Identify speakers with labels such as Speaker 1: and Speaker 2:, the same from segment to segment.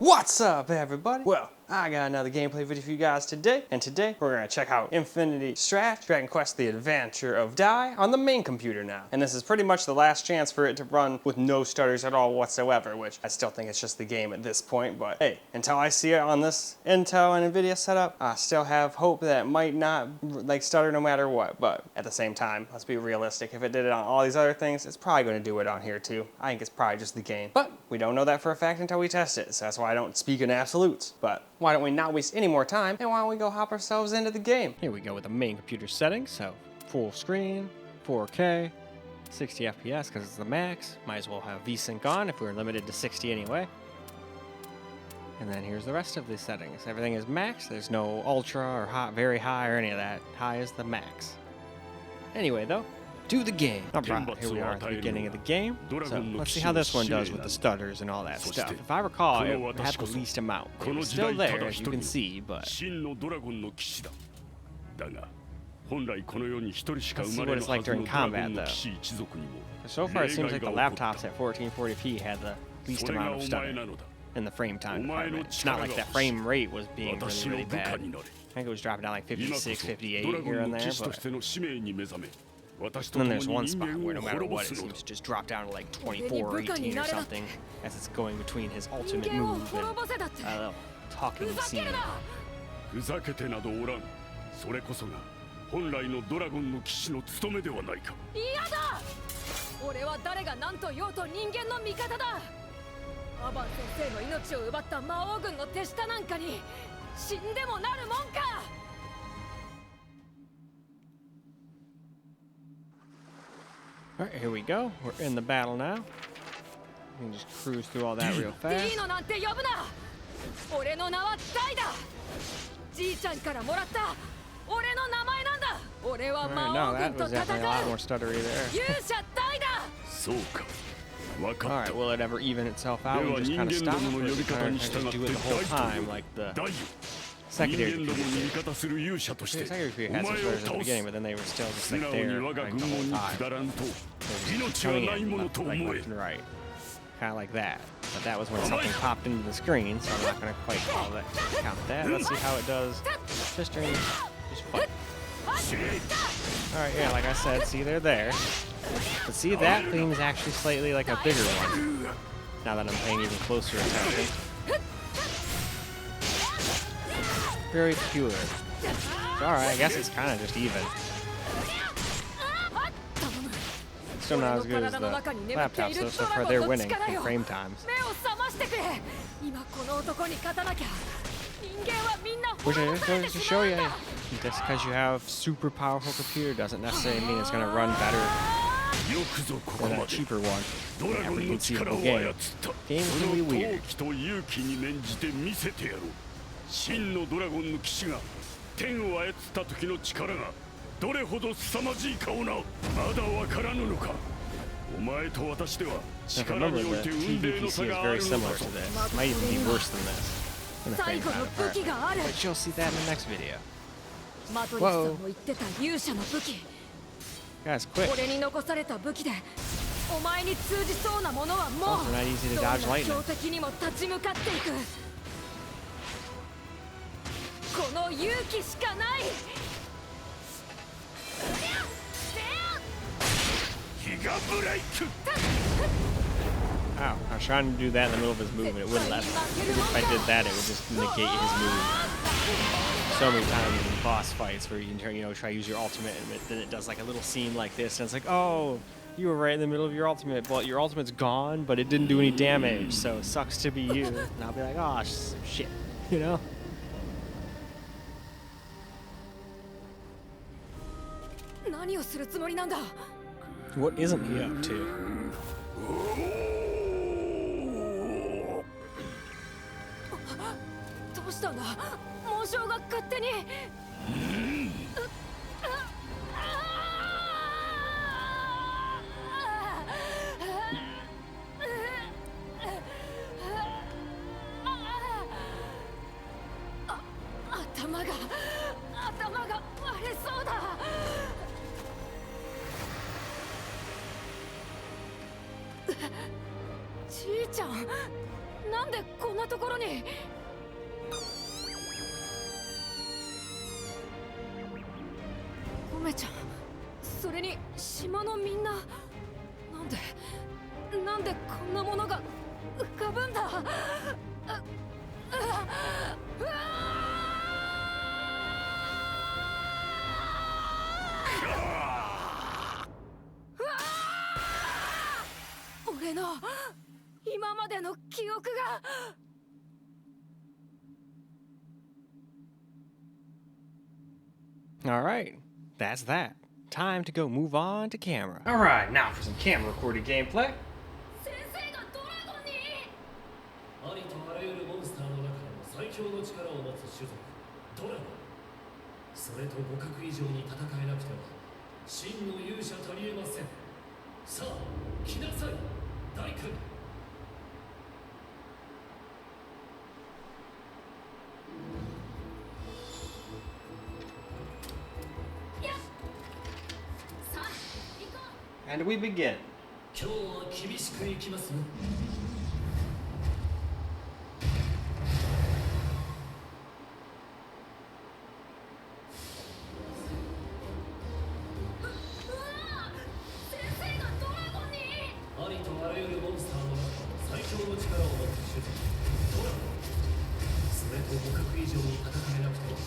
Speaker 1: What's up, everybody? Well, I got another gameplay video for you guys today, and today we're gonna check out Infinity Strash, Dragon Quest: The Adventure of Dai on the main computer now. And this is pretty much the last chance for it to run with no stutters at all whatsoever, which I still think it's just the game at this point, but hey, until I see it on this Intel and NVIDIA setup, I still have hope that it might not stutter no matter what. But at the same time, let's be realistic. If it did it on all these other things, it's probably gonna do it on here too. I think it's probably just the game. But we don't know that for a fact until we test it, so that's why I don't speak in absolutes. But why don't we not waste any more time, and why don't we go hop ourselves into the game? Here we go with the main computer settings. So full screen, 4K, 60 FPS because it's the max. Might as well have VSync on if we're limited to 60 anyway. And then here's the rest of the settings. Everything is max. There's no ultra or hot, very high or any of that. High is the max. Anyway though, do the game. Alright, here we are at the beginning of the game. So let's see how this one does with the stutters and all that stuff. If I recall, it had the least amount. It was still there, as you can see, but let's see what it's like during combat, though. So far, it seems like the laptops at 1440p had the least amount of stutter in the frame time department. It's not like that frame rate was being really, really bad. I think it was dropping down like 56, 58 here and there, but... And then there's one spot where no matter what, it seems to just drop down to like 24 or 18 or something as it's going between his ultimate move and a talking scene. Alright, here we go. We're in the battle now. We can just cruise through all that real fast. Alright, no, that was definitely a lot more stuttery there. Alright, will it ever even itself out and just kind of stop? Or just do it the whole time like the secondary computer did? The secondary computer had some stutters at the beginning, but then they were still just like there like, the whole time. They were just coming in left and right. Kind of like that. But that was when something popped into the screen, so I'm not going to quite count that. Let's see how it does just during just fight. Alright, yeah, like I said, see, they're there. But see, that thing's actually slightly like a bigger one. Now that I'm paying even closer attention. Very peculiar. Alright, I guess it's kind of just even. Still not as good as the laptops, though. So far, they're winning in frame times. Which I just wanted to show you. Just because you have super powerful computer doesn't necessarily mean it's going to run better than that cheaper one in every conceivable game. Games can be weird. 真のドラゴンの騎士が天を操った時の力がどれほど凄まじいかをな、まだわからぬのか。お前と私では力において運命の差があるのだと。Might even be worse than this in the frame time. But you'll see that in the next video. Whoa. Guys, quick. Also not easy to dodge lightning. この勇気しかない。Ow, I was trying to do that in the middle of his move and it wouldn't let me. If I did that, it would just negate his move. So many times in boss fights where you can try to use your ultimate and then it does like a little scene like this and it's like, oh, you were right in the middle of your ultimate. Well, your ultimate's gone, but it didn't do any damage, so it sucks to be you. And I'll be like, oh, shit, you know? What isn't he up to?
Speaker 2: なんでこんなところに。梅ちゃん、それに島のみんな、なんでこんなものが浮かぶんだ。俺の今までの記憶が。
Speaker 1: All right, that's that. Time to go move on to camera. All right, now for some camera recorded gameplay.
Speaker 2: 先生がドラゴンに。
Speaker 3: ありとあらゆるモンスターの中でも最強の力を持つ種族ドラゴン。それと互角以上に戦えなくては真の勇者たりえません。さあ来なさい大君。
Speaker 1: And we begin.
Speaker 3: 今日は厳しくいきますよ。
Speaker 2: 先生がドラゴンに。
Speaker 3: ありとあらゆるモンスターの中で最強の力を持つ種族ドラゴン。それと互角以上に戦えなくては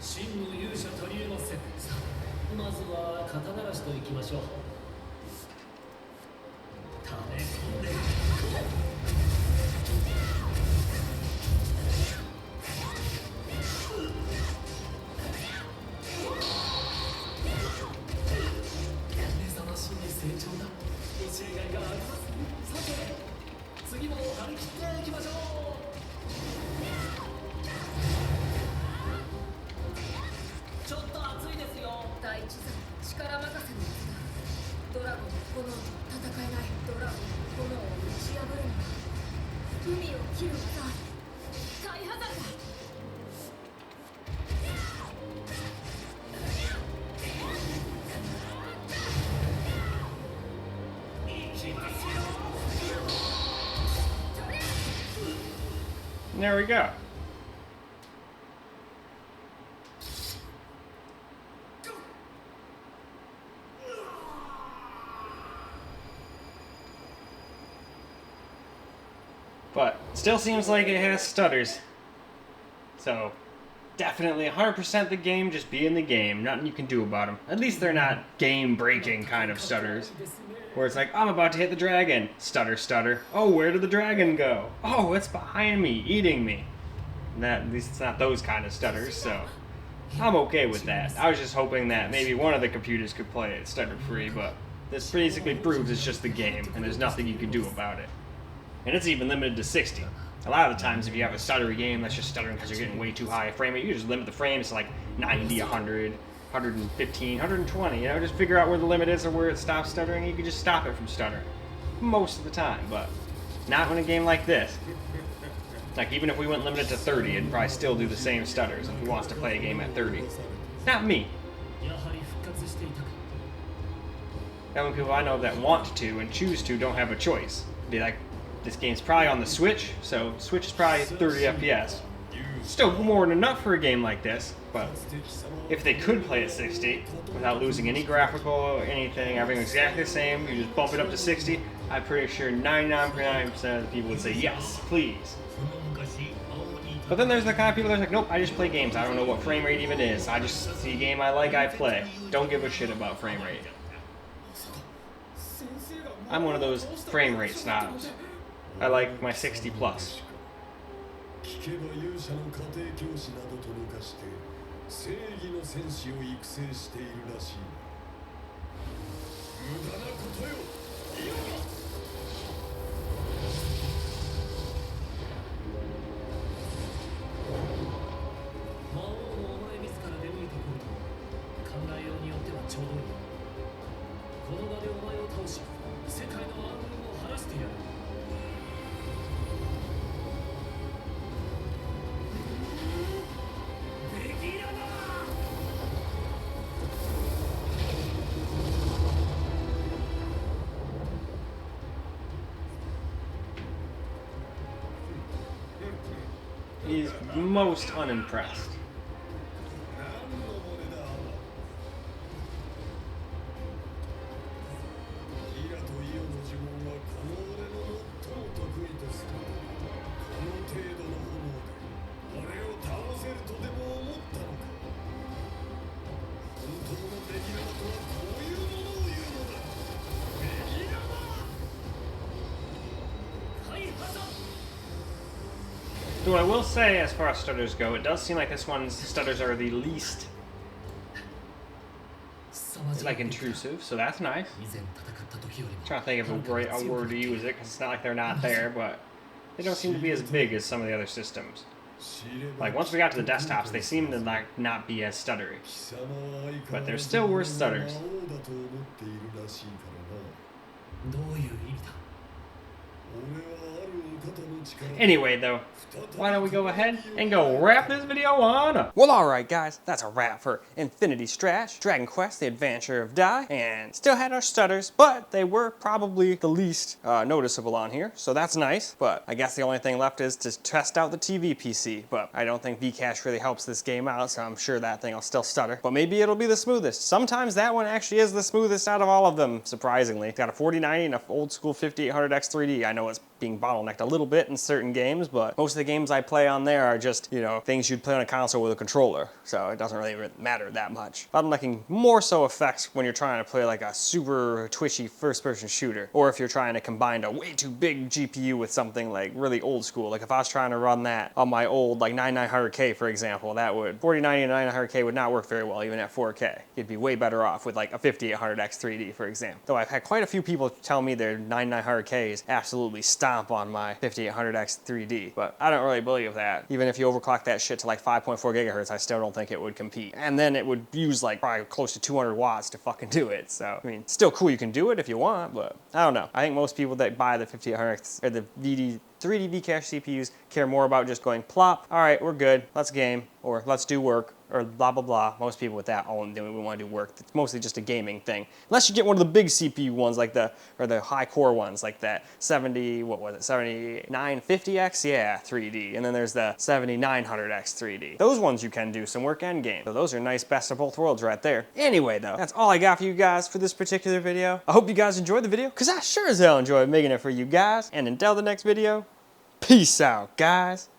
Speaker 3: 真の勇者たりえません。さあまずは肩慣らしといきましょう。溜め込んで目覚ましい成長だ。教えがいがあります。さて次も張り切っていきましょう。ちょっと熱いですよ。
Speaker 2: 第一座力任せのやつだ。ドラゴン炎と戦えない。ドラゴン炎を打ち破るには海を切る技開破剤だ。
Speaker 1: There we go. But still seems like it has stutters. So definitely 100% the game just being the game. Nothing you can do about them. At least they're not game-breaking kind of stutters. Where it's like, I'm about to hit the dragon. Stutter, stutter. Oh, where did the dragon go? Oh, it's behind me, eating me. At least it's not those kind of stutters, so I'm okay with that. I was just hoping that maybe one of the computers could play it stutter-free, but this basically proves it's just the game, and there's nothing you can do about it. And it's even limited to 60. A lot of the times if you have a stuttery game that's just stuttering because you're getting way too high a frame rate, you just limit the frames to like 90, 100, 115, 120, you know, just figure out where the limit is or where it stops stuttering, you can just stop it from stuttering. Most of the time, but not in a game like this. Like, even if we went limited to 30, it'd probably still do the same stutters if he wants to play a game at 30. Not me. The only people I know that want to and choose to don't have a choice. Be like, this game's probably on the Switch, so Switch is probably 30 FPS. Still more than enough for a game like this, but if they could play at 60 without losing any graphical or anything, everything exactly the same, you just bump it up to 60, I'm pretty sure 99.9% of the people would say yes, please. But then there's the kind of people that are like, nope, I just play games, I don't know what frame rate even is, I just see a game I like, I play. Don't give a shit about frame rate. I'm one of those frame rate snobs. I like my 60 plus.
Speaker 4: 聞けば勇者の家庭教師などと抜かして正義の戦士を育成しているらしい。無駄なことよ、言うな。
Speaker 3: 魔王のお前自ら出向いてくると考えようによってはちょうどいい。この場でお前を倒し世界の暗雲を晴らしてやる。
Speaker 1: is most unimpressed.
Speaker 4: 何の漏れだ。ギラとイオの呪文はこの俺の最も得意とする。この程度の炎で俺を倒せるとでも思ったのか。本当のベギラマとはこういうものを言うのだ。ベギラマ。
Speaker 3: はい破産。
Speaker 1: So what I will say as far as stutters go, it does seem like this one's stutters are the least like intrusive, so that's nice.
Speaker 3: 以前戦った時よりも
Speaker 1: Trying to think of a word to use it, because it's not like they're not there, but they don't seem to be as big as some of the other systems. Like once we got to the desktops, they seem to like not be as stuttery. But there's still worse stutters.
Speaker 3: どういう意味だ。
Speaker 1: Anyway, though, why don't we go ahead and go wrap this video on up? Well, alright guys, that's a wrap for Infinity Strash, Dragon Quest, The Adventure of Dai, and still had our stutters, but they were probably the least noticeable on here, so that's nice. But I guess the only thing left is to test out the TV PC, but I don't think Vcache really helps this game out, so I'm sure that thing will still stutter. But maybe it'll be the smoothest. Sometimes that one actually is the smoothest out of all of them, surprisingly. It's got a 4090 and an old school 5800X 3D. I know it's being bottlenecked a little bit in certain games, but most of the games I play on there are just, you know, things you'd play on a console with a controller, so it doesn't really matter that much. Bottlenecking more so affects when you're trying to play like a super twitchy first-person shooter, or if you're trying to combine a way too big GPU with something like really old school. Like if I was trying to run that on my old like 9900K, for example, that would 4090 and 9900K would not work very well even at 4K. You'd be way better off with like a 5800X 3D, for example. Though I've had quite a few people tell me their 9900Ks absolutely stomp on my 5800X 3D, but I don't really believe that. Even if you overclock that shit to like 5.4 gigahertz, I still don't think it would compete. And then it would use like probably close to 200 watts to fucking do it. So, I mean, still cool, you can do it if you want, but I don't know. I think most people that buy the 5800X or the 3D Vcache CPUs care more about just going plop, all right, we're good, let's game, or let's do work, or blah, blah, blah. Most people with that only we want to do work. It's mostly just a gaming thing. Unless you get one of the big CPU ones like the high core ones like that 7950X, yeah, 3D. And then there's the 7900X 3D. Those ones you can do some work and game. So those are nice best of both worlds right there. Anyway though, that's all I got for you guys for this particular video. I hope you guys enjoyed the video, because I sure as hell enjoyed making it for you guys. And until the next video, peace out, guys.